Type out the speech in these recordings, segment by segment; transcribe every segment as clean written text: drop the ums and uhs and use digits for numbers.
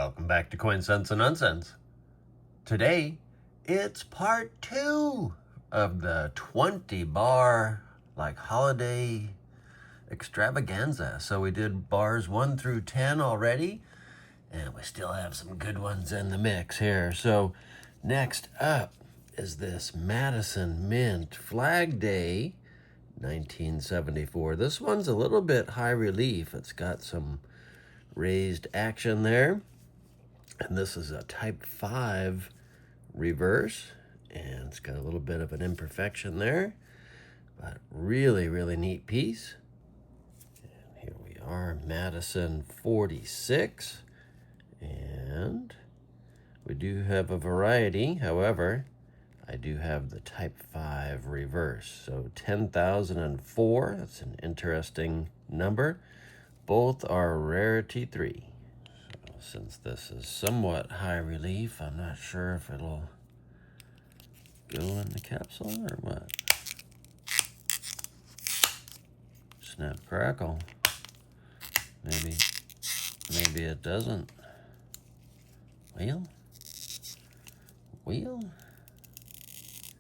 Welcome back to Coin Sense and Nonsense. Today, it's part 2 of the 20 bar holiday extravaganza. So we did bars 1 through 10 already, and we still have some good ones in the mix here. So next up is this Madison Mint Flag Day 1974. This one's a little bit high relief. It's got some raised action there. And this is a type 5 reverse, and it's got a little bit of an imperfection there, but really, really neat piece. And here we are, Madison 46, and we do have a variety. However, I do have the type 5 reverse, so 10,004. That's an interesting number. Both are rarity 3. Since this is somewhat high relief, I'm not sure if it'll go in the capsule or what. Snap crackle. Maybe it doesn't. Wheel?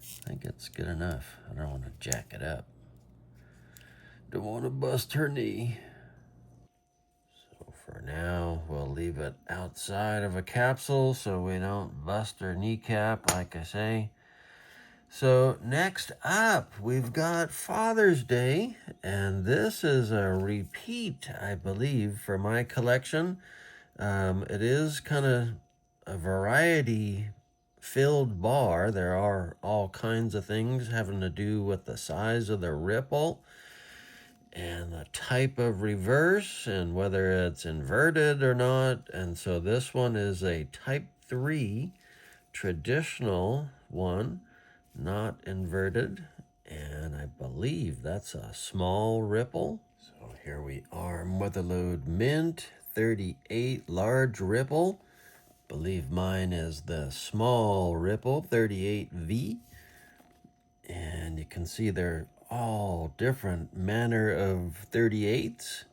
I think it's good enough. I don't want to jack it up. Don't want to bust her knee. For now, we'll leave it outside of a capsule so we don't bust her kneecap, like I say. So next up, we've got Father's Day, and this is a repeat, I believe, for my collection. It is kind of a variety-filled bar. There are all kinds of things having to do with the size of the ripple and the type of reverse and whether it's inverted or not. And so this one is a type 3 traditional one, not inverted, and I believe that's a small ripple. So here we are, Lode Mint 38 large ripple. I believe mine is the small ripple 38V, and you can see they're all different manner of 38s,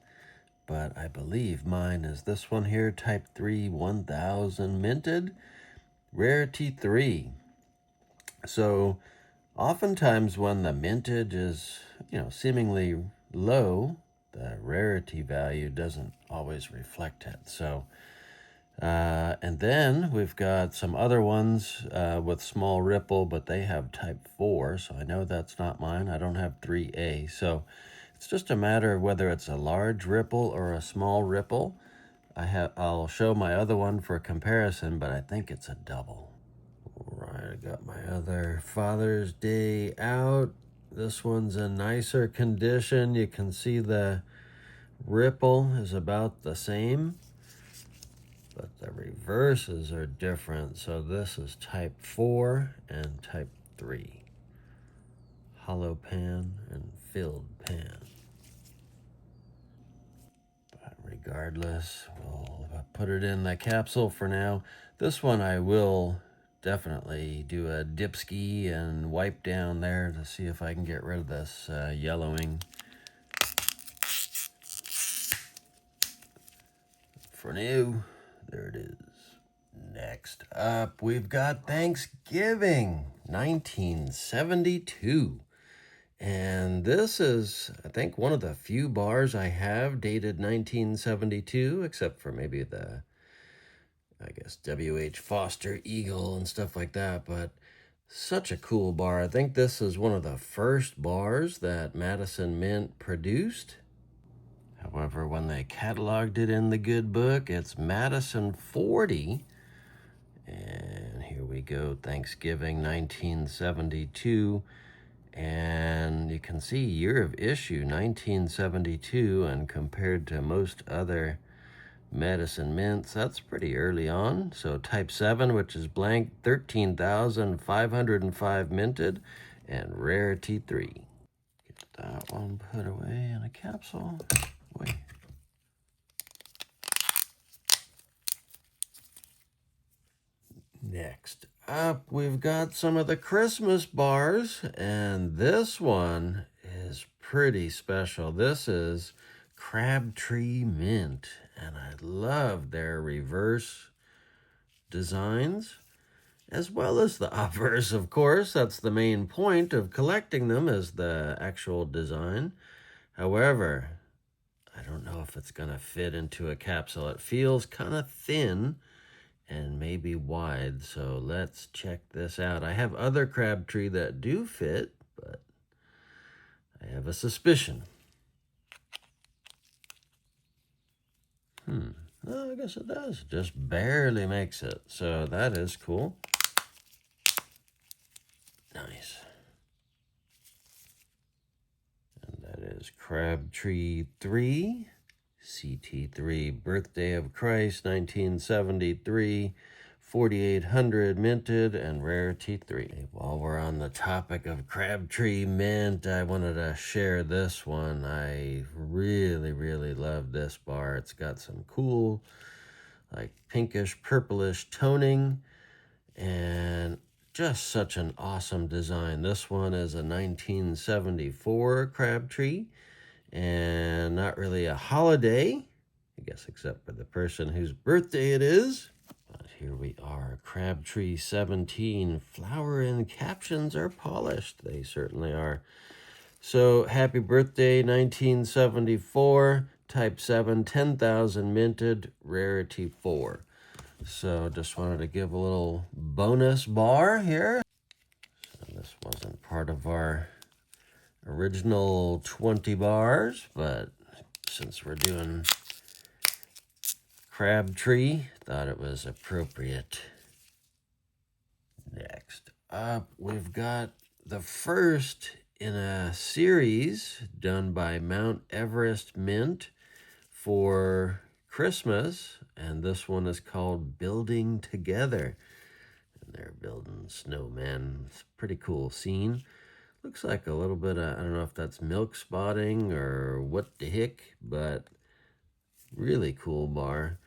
but I believe mine is this one here, type 3 1000 minted, rarity 3. So oftentimes when the mintage is, seemingly low, the rarity value doesn't always reflect it. So and then we've got some other ones with small ripple, but they have type 4, so I know that's not mine. I don't have 3A, so it's just a matter of whether it's a large ripple or a small ripple. I'll show my other one for comparison, but I think it's a double. All right, I got my other Father's Day out. This one's in nicer condition. You can see the ripple is about the same, but the reverses are different. So this is type 4 and type 3. Hollow pan and filled pan. But regardless, we'll put it in the capsule for now. This one I will definitely do a dip ski and wipe down there to see if I can get rid of this yellowing. For now, there it is. Next up, we've got Thanksgiving 1972. And this is, I think, one of the few bars I have dated 1972, except for maybe the, W.H. Foster Eagle and stuff like that. But such a cool bar. I think this is one of the first bars that Madison Mint produced. However, when they cataloged it in the good book, it's Madison 40. And here we go, Thanksgiving 1972. And you can see year of issue 1972, and compared to most other Madison Mints, that's pretty early on. So type 7, which is blank, 13,505 minted, and rarity 3. Get that one put away in a capsule. Wait. Next up, we've got some of the Christmas bars, and this one is pretty special. This is Crabtree Mint, and I love their reverse designs, as well as the obverse, of course. That's the main point of collecting them, is the actual design. However, I don't know if it's going to fit into a capsule. It feels kind of thin and maybe wide, so let's check this out. I have other Crabtree that do fit, but I have a suspicion. Oh, I guess it does. Just barely makes it, so that is cool. Nice. And that is Crabtree 3, CT3, Birthday of Christ, 1973, 4800 minted, and Rarity 3. While we're on the topic of Crabtree Mint, I wanted to share this one. I really, really love this bar. It's got some cool, like pinkish, purplish toning, and just such an awesome design. This one is a 1974 Crabtree, and not really a holiday, I guess, except for the person whose birthday it is. But here we are, Crabtree 17. Flower and captions are polished. They certainly are. So, happy birthday, 1974, Type 7, 10,000 minted, Rarity 4. So, just wanted to give a little bonus bar here. So this wasn't part of our original 20 bars, but since we're doing Crabtree, thought it was appropriate. Next up, we've got the first in a series done by Mount Everest Mint for Christmas, and this one is called Building Together. And they're building snowmen. It's a pretty cool scene. Looks like a little bit of, I don't know if that's milk spotting or what the heck, but really cool bar.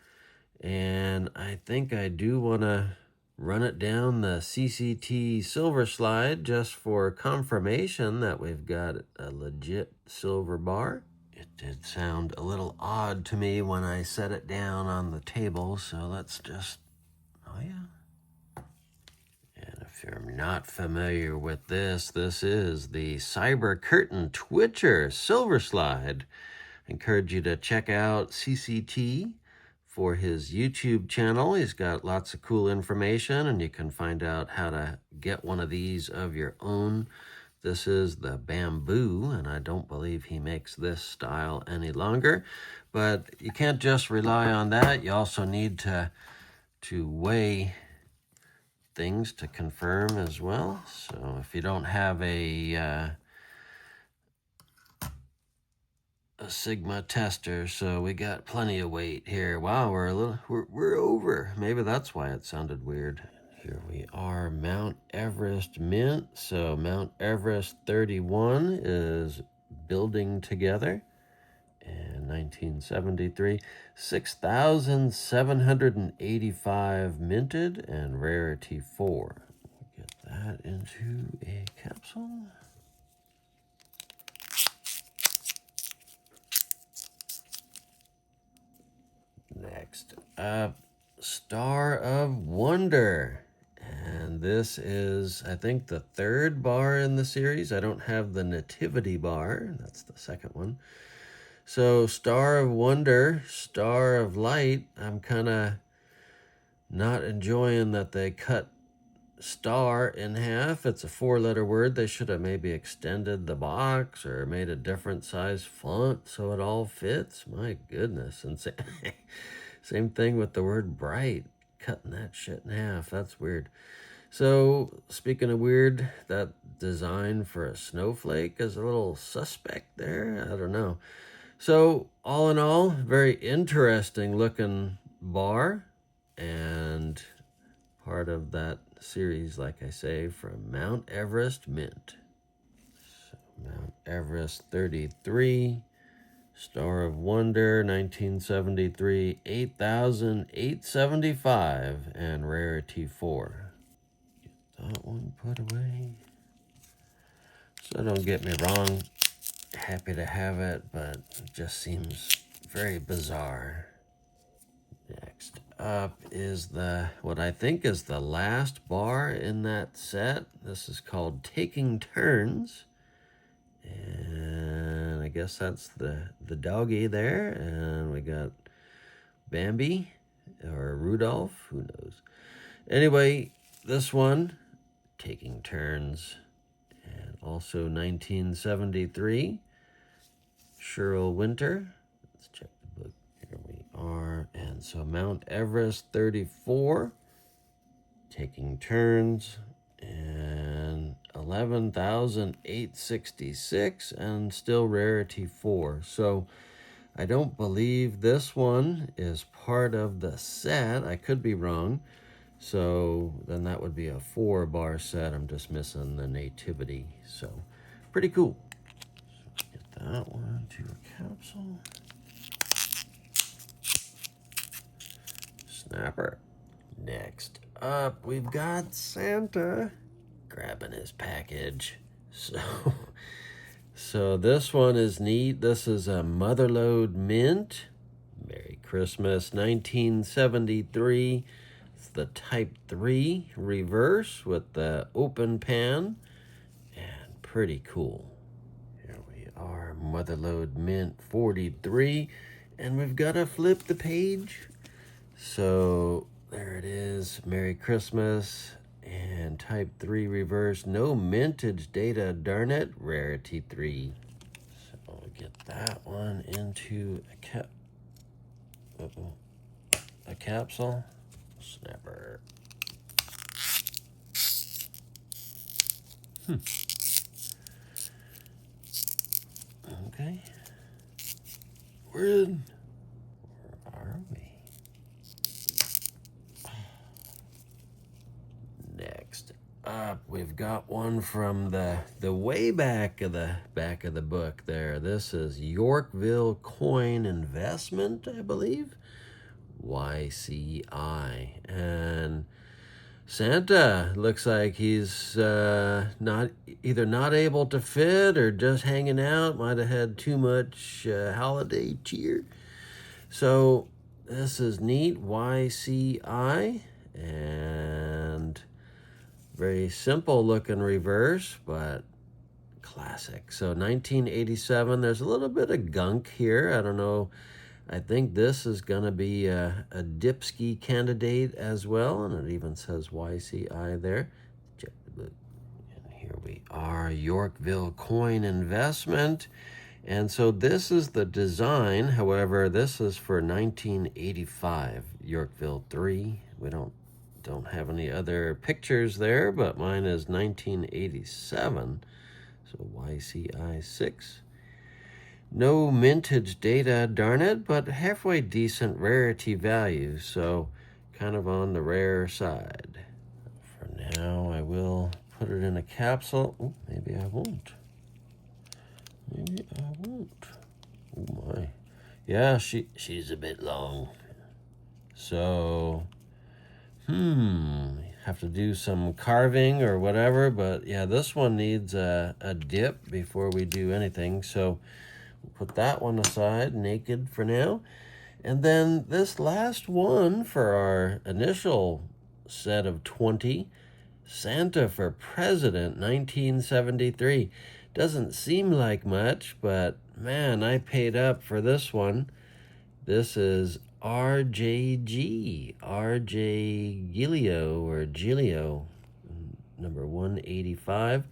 And I think I do want to run it down the CCT silver slide just for confirmation that we've got a legit silver bar. It did sound a little odd to me when I set it down on the table, so let's just, oh yeah. And if you're not familiar with this, this is the CyberCurtainTwitcher silver slide. I encourage you to check out CCT for his YouTube channel. He's got lots of cool information, and you can find out how to get one of these of your own. This is the bamboo, and I don't believe he makes this style any longer. But you can't just rely on that. You also need to weigh things to confirm as well. So if you don't have a Sigma tester, so we got plenty of weight here. Wow, we're over. Maybe that's why it sounded weird. Here we are, Mount Everest Mint. So Mount Everest 31 is Building Together. And 1973, 6,785 minted, and Rarity 4. Get that into a capsule. Next up, Star of Wonder. And this is, I think, the third bar in the series. I don't have the Nativity bar. That's the second one. So Star of Wonder, Star of Light, I'm kind of not enjoying that they cut star in half. It's a 4-letter word. They should have maybe extended the box or made a different size font so it all fits. My goodness. And same thing with the word bright. Cutting that shit in half. That's weird. So, speaking of weird, that design for a snowflake is a little suspect there. I don't know. So, all in all, very interesting looking bar, and part of that series, like I say, from Mount Everest Mint. So, Mount Everest 33, Star of Wonder 1973, 8,875, and Rarity 4. Get that one put away. So don't get me wrong, happy to have it, but it just seems very bizarre. Next up is what I think is the last bar in that set. This is called Taking Turns. And I guess that's the doggy there. And we got Bambi or Rudolph, who knows. Anyway, this one, Taking Turns. And also 1973, Cheryl Winter. Let's check the book. Here we are. And so Mount Everest 34, Taking Turns, and 11,866, and still rarity 4. So I don't believe this one is part of the set. I could be wrong. So then that would be a 4-bar set. I'm just missing the nativity. So pretty cool. So get that one to a capsule. Snapper. Next up, we've got Santa grabbing his package. So this one is neat. This is a Lode Mint. Merry Christmas, 1973. It's the Type 3 reverse with the open pan. And pretty cool. Here we are, Lode Mint 43. And we've got to flip the page. So there it is. Merry Christmas. And Type 3 reverse. No mintage data, darn it. Rarity 3. So we'll get that one into a capsule. Snapper. Okay. Where are we? Next up, we've got one from the way back of the book there. This is Yorkville Coin Investment, I believe. YCI. And Santa looks like he's not able to fit or just hanging out. Might have had too much holiday cheer. So this is neat. YCI. And very simple looking reverse, but classic. So 1987. There's a little bit of gunk here. I don't know. I think this is going to be a Dipsky candidate as well, and it even says YCI there. Check the book. And here we are, Yorkville Coin Investment. And so this is the design. However, this is for 1985, Yorkville 3. We don't have any other pictures there, but mine is 1987. So YCI 6. No mintage data, darn it, but halfway decent rarity value, so kind of on the rare side. For now, I will put it in a capsule. Ooh, maybe I won't. Oh my. Yeah, she's a bit long. So, have to do some carving or whatever, but yeah, this one needs a dip before we do anything, so we'll put that one aside, naked for now. And then this last one for our initial set of 20, Santa for President, 1973. Doesn't seem like much, but man, I paid up for this one. This is RJ Gillio, or Gillio, number 185,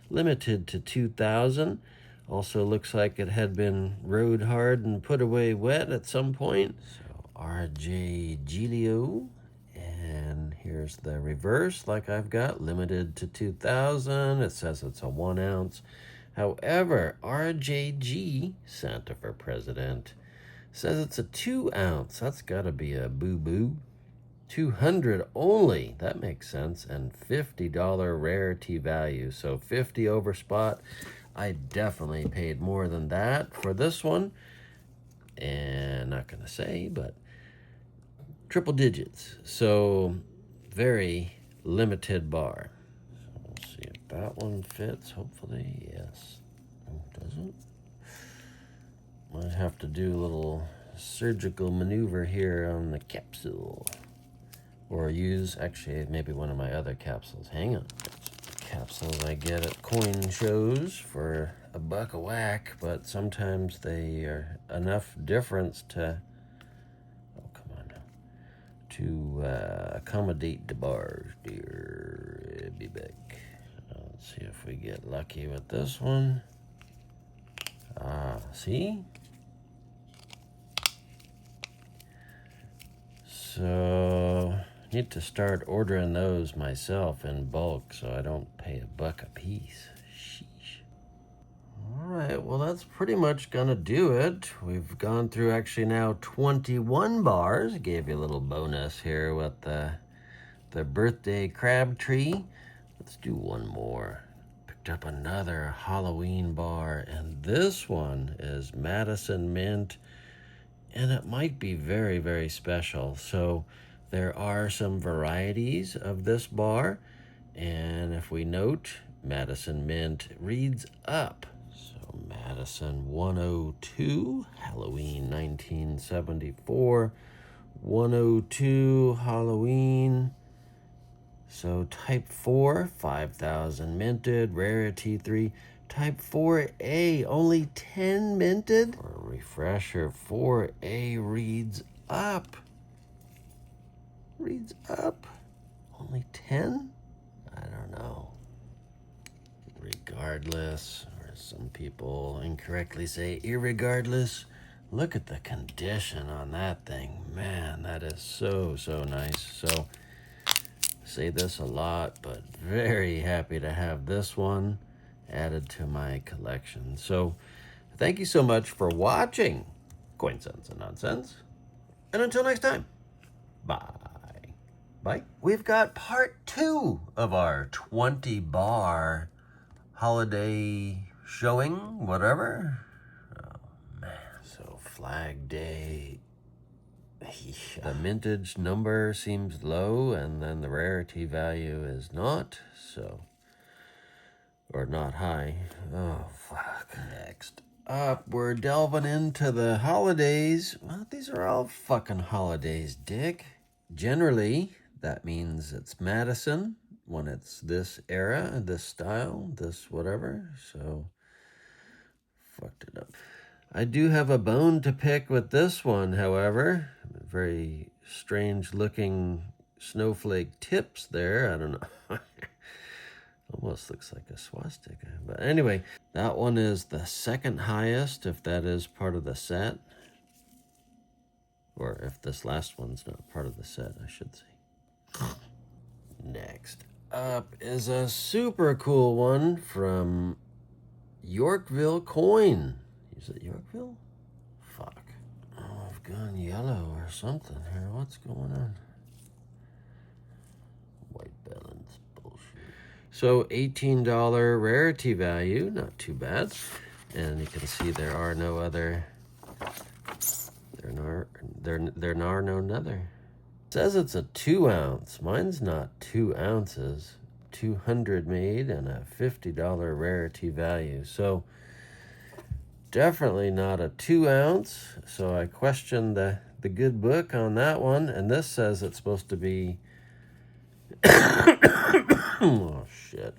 limited to 2,000. Also looks like it had been rode hard and put away wet at some point. So RJ Gillio. And here's the reverse, like I've got, limited to 2,000. It says it's a 1 ounce. However, RJG, Santa for President, says it's a 2 ounce. That's got to be a boo-boo. 200 only. That makes sense. And $50 rarity value. So 50 over spot. I definitely paid more than that for this one. And not going to say, but triple digits. So very limited bar. So we'll see if that one fits. Hopefully, yes. Oh, does it? Might have to do a little surgical maneuver here on the capsule. or use, actually, maybe one of my other capsules. Hang on. Capsules I get at coin shows for $1 a whack, but sometimes they are enough difference to, oh, come on now, to accommodate the bars, dear. Be back. Let's see if we get lucky with this one. See? So, need to start ordering those myself in bulk so I don't pay $1 a piece. Sheesh. All right, well, that's pretty much gonna do it. We've gone through actually now 21 bars. Gave you a little bonus here with the birthday Crabtree. Let's do one more. Picked up another Halloween bar, and this one is Madison Mint, and it might be very, very special. So there are some varieties of this bar, and if we note, Madison Mint reads up. So Madison 102, Halloween 1974, 102 Halloween. So type 4, 5,000 minted, rarity 3. Type 4A, only 10 minted. For a refresher, 4A reads up. Reads up. Only 10? I don't know. Regardless, or some people incorrectly say irregardless. Look at the condition on that thing. Man, that is so, so nice. So, say this a lot, but very happy to have this one added to my collection. So thank you so much for watching Coin Sense and Nonsense. And until next time, bye. Bye. We've got part 2 of our 20 bar holiday showing, whatever. Oh, man. So Flag Day. The mintage number seems low, and then the rarity value is not, so, or not high. Oh, fuck. Next up, we're delving into the holidays. Well, these are all fucking holidays, dick. Generally, that means it's Madison when it's this era, this style, this whatever, so fucked it up. I do have a bone to pick with this one, however. Very strange looking snowflake tips there. I don't know. Almost looks like a swastika. But anyway, that one is the second highest, if that is part of the set. Or if this last one's not part of the set, I should say. Next up is a super cool one from Yorkville Coin. Is it Yorkville? Fuck. Oh, I've gone yellow or something here. What's going on? White balance bullshit. So $18 rarity value, not too bad. And you can see there are no other. There are no other. It says it's a 2 ounce. Mine's not 2 ounces. 200 made and a $50 rarity value. So definitely not a 2 ounce, so I questioned the good book on that one, and this says it's supposed to be oh shit